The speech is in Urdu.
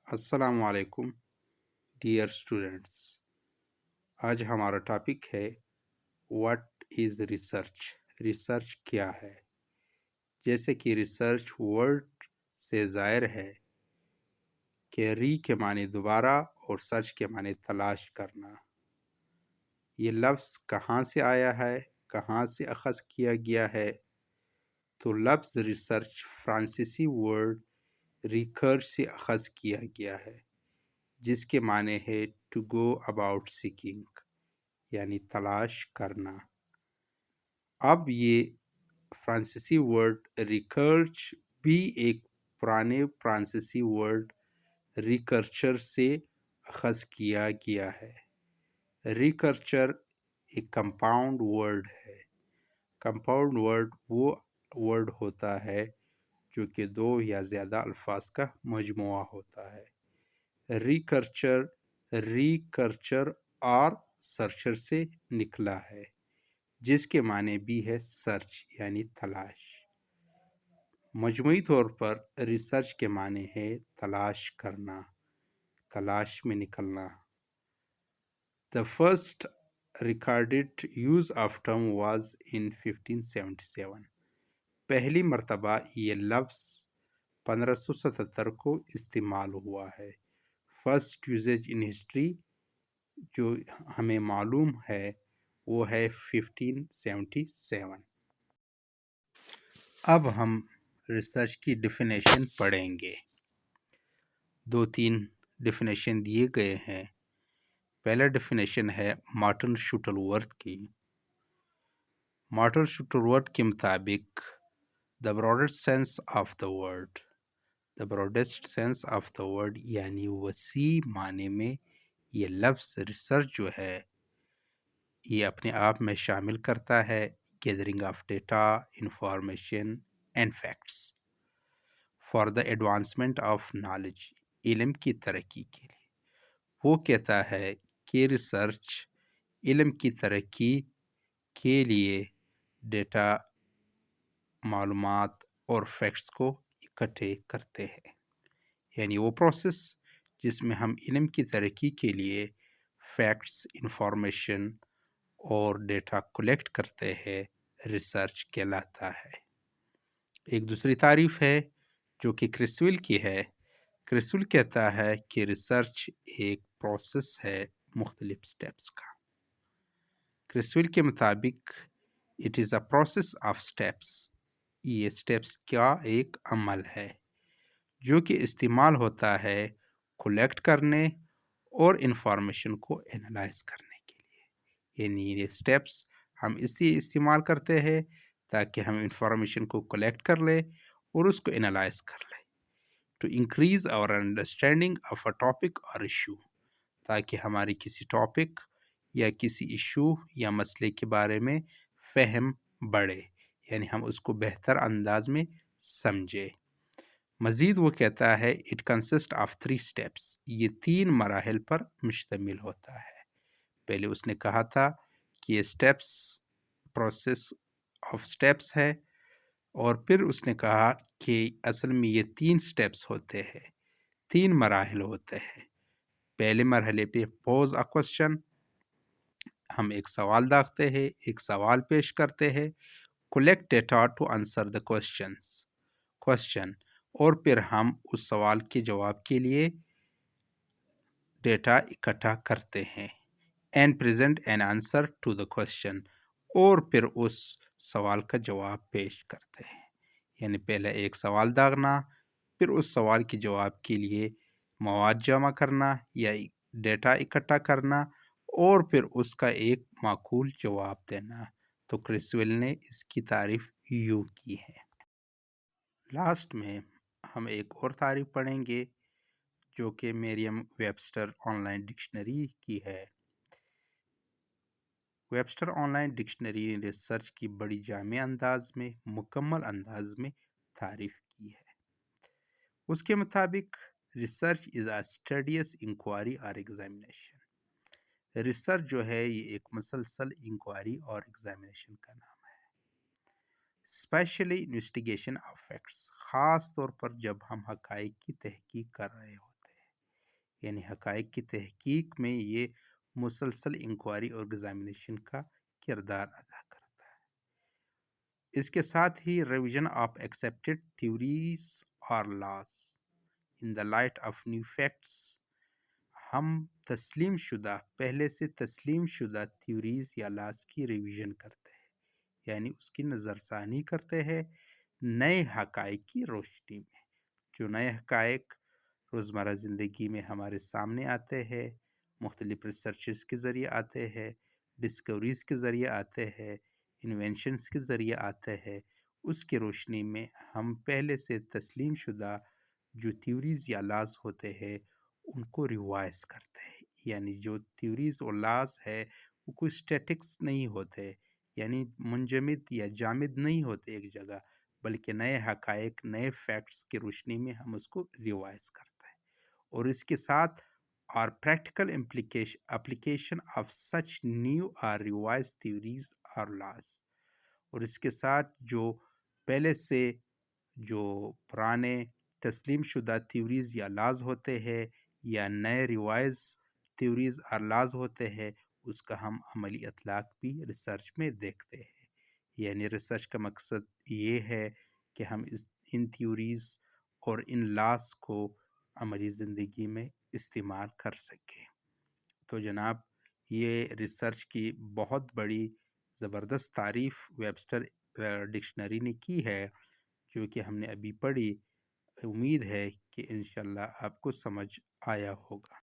السلام علیکم ڈیئر اسٹوڈنٹس۔ آج ہمارا ٹاپک ہے واٹ از ریسرچ۔ ریسرچ کیا ہے؟ جیسے کہ ریسرچ ورڈ سے ظاہر ہے کہ ری کے معنی دوبارہ اور سرچ کے معنی تلاش کرنا۔ یہ لفظ کہاں سے آیا ہے، کہاں سے اخذ کیا گیا ہے؟ تو لفظ ریسرچ فرانسیسی ورڈ ریکرچ سے اخذ کیا گیا ہے، جس کے معنی ہے ٹو گو اباؤٹ سیکنگ، یعنی تلاش کرنا۔ اب یہ فرانسیسی ورڈ ریکرچ بھی ایک پرانے فرانسیسی ورڈ ریکرچر سے اخذ کیا گیا ہے۔ ریکرچر ایک کمپاؤنڈ ورڈ ہے۔ کمپاؤنڈ ورڈ وہ ورڈ ہوتا ہے جو کہ دو یا زیادہ الفاظ کا مجموعہ ہوتا ہے۔ ریکرچر اور سرچر سے نکلا ہے، جس کے معنی بھی ہے سرچ یعنی تلاش۔ مجموعی طور پر ریسرچ کے معنی ہے تلاش کرنا، تلاش میں نکلنا۔ The first recorded use of term was in 1577۔ پہلی مرتبہ یہ لفظ 1577 کو استعمال ہوا ہے۔ فرسٹ یوزیج ان ہسٹری جو ہمیں معلوم ہے وہ ہے 1577۔ اب ہم ریسرچ کی ڈیفینیشن پڑھیں گے۔ 2-3 ڈیفینیشن دیے گئے ہیں۔ پہلا ڈیفینیشن ہے مارٹن شوٹل ورتھ کی۔ مارٹن شوٹل ورتھ کے مطابق the broadest sense of the word، the broadest sense of the word یعنی وسیع معنی میں یہ لفظ ریسرچ جو ہے یہ اپنے آپ میں شامل کرتا ہے gathering of data, information and facts for the advancement of knowledge, علم کی ترقی کے لیے۔ وہ کہتا ہے کہ ریسرچ علم کی ترقی کے لیے ڈیٹا، معلومات اور فیکٹس کو اکٹھے کرتے ہیں، یعنی وہ پروسیس جس میں ہم علم کی ترقی کے لیے فیکٹس، انفارمیشن اور ڈیٹا کلیکٹ کرتے ہیں، ریسرچ کہلاتا ہے۔ ایک دوسری تعریف ہے جو کہ کرسویل کی ہے۔ کرسویل کہتا ہے کہ ریسرچ ایک پروسیس ہے مختلف سٹیپس کا۔ کرسویل کے مطابق it is a process of steps, یہ سٹیپس کا ایک عمل ہے جو کہ استعمال ہوتا ہے کلیکٹ کرنے اور انفارمیشن کو انالائز کرنے کے لیے۔ یعنی یہ سٹیپس ہم اس لیے استعمال کرتے ہیں تاکہ ہم انفارمیشن کو کلیکٹ کر لیں اور اس کو انالائز کر لیں، to increase our understanding of a topic اور ایشو، تاکہ ہماری کسی ٹاپک یا کسی ایشو یا مسئلے کے بارے میں فہم بڑھے، یعنی ہم اس کو بہتر انداز میں سمجھے۔ مزید وہ کہتا ہے اٹ کنسسٹ آف 3 steps، یہ 3 مراحل پر مشتمل ہوتا ہے۔ پہلے اس نے کہا تھا کہ یہ سٹیپس پروسیس آف سٹیپس ہے، اور پھر اس نے کہا کہ اصل میں یہ 3 سٹیپس ہوتے ہیں، 3 مراحل ہوتے ہیں۔ پہلے مرحلے پہ پوز اے کوسچن، ہم ایک سوال داغتے ہیں، ایک سوال پیش کرتے ہیں، collect data to answer the question, اور پھر ہم اس سوال کے جواب کے لیے ڈیٹا اکٹھا کرتے ہیں، and present an answer to the question, اور پھر اس سوال کا جواب پیش کرتے ہیں۔ یعنی پہلے ایک سوال داغنا، پھر اس سوال کے جواب کے لیے مواد جمع کرنا یا ڈیٹا اکٹھا کرنا، اور پھر اس کا ایک معقول جواب دینا۔ تو کرسویل نے اس کی تعریف یوں کی ہے۔ لاسٹ میں ہم ایک اور تعریف پڑھیں گے جو کہ میریم ویبسٹر آن لائن ڈکشنری کی ہے۔ ویبسٹر آن لائن ڈکشنری نے ریسرچ کی بڑی جامع انداز میں، مکمل انداز میں تعریف کی ہے۔ اس کے مطابق research is a studies inquiry اور ایگزامینیشن۔ ریسرچ جو ہے یہ ایک مسلسل انکوائری اور ایگزامینیشن کا نام ہے۔ اسپیشلی انویسٹیگیشن آف فیکٹس، خاص طور پر جب ہم حقائق کی تحقیق کر رہے ہوتے ہیں۔ یعنی حقائق کی تحقیق میں یہ مسلسل انکوائری اور ایگزامینیشن کا کردار ادا کرتا ہے۔ اس کے ساتھ ہی ریویژن آف ایکسیپٹڈ تھیوریز اور laws in the light of new facts, ہم پہلے سے تسلیم شدہ تھیوریز یا لاز کی ریویژن کرتے ہیں، یعنی اس کی نظر ثانی کرتے ہیں نئے حقائق کی روشنی میں۔ جو نئے حقائق روزمرہ زندگی میں ہمارے سامنے آتے ہیں، مختلف ریسرچز کے ذریعے آتے ہیں، ڈسکوریز کے ذریعے آتے ہیں، انوینشنز کے ذریعے آتے ہیں، اس کی روشنی میں ہم پہلے سے تسلیم شدہ جو تھیوریز یا لاز ہوتے ہیں ان کو ریوائز کرتے ہیں۔ یعنی جو تھیوریز اور لاز ہے وہ کوئی اسٹیٹکس نہیں ہوتے، یعنی منجمد یا جامد نہیں ہوتے ایک جگہ، بلکہ نئے حقائق، نئے فیکٹس کی روشنی میں ہم اس کو ریوائز کرتے ہیں۔ اور اس کے ساتھ اور practical application of such new or revised theories or laws، اور اس کے ساتھ جو پہلے سے جو پرانے تسلیم شدہ تھیوریز یا لاز ہوتے ہیں یا نئے ریوائز تھیوریز اور لاز ہوتے ہیں، اس کا ہم عملی اطلاق بھی ریسرچ میں دیکھتے ہیں۔ یعنی ریسرچ کا مقصد یہ ہے کہ ہم ان تھیوریز اور ان لاز کو عملی زندگی میں استعمال کر سکیں۔ تو جناب، یہ ریسرچ کی بہت بڑی زبردست تعریف ویبسٹر ڈکشنری نے کی ہے، جو کہ ہم نے ابھی پڑھی۔ امید ہے کہ انشاءاللہ آپ کو سمجھ آیا ہوگا۔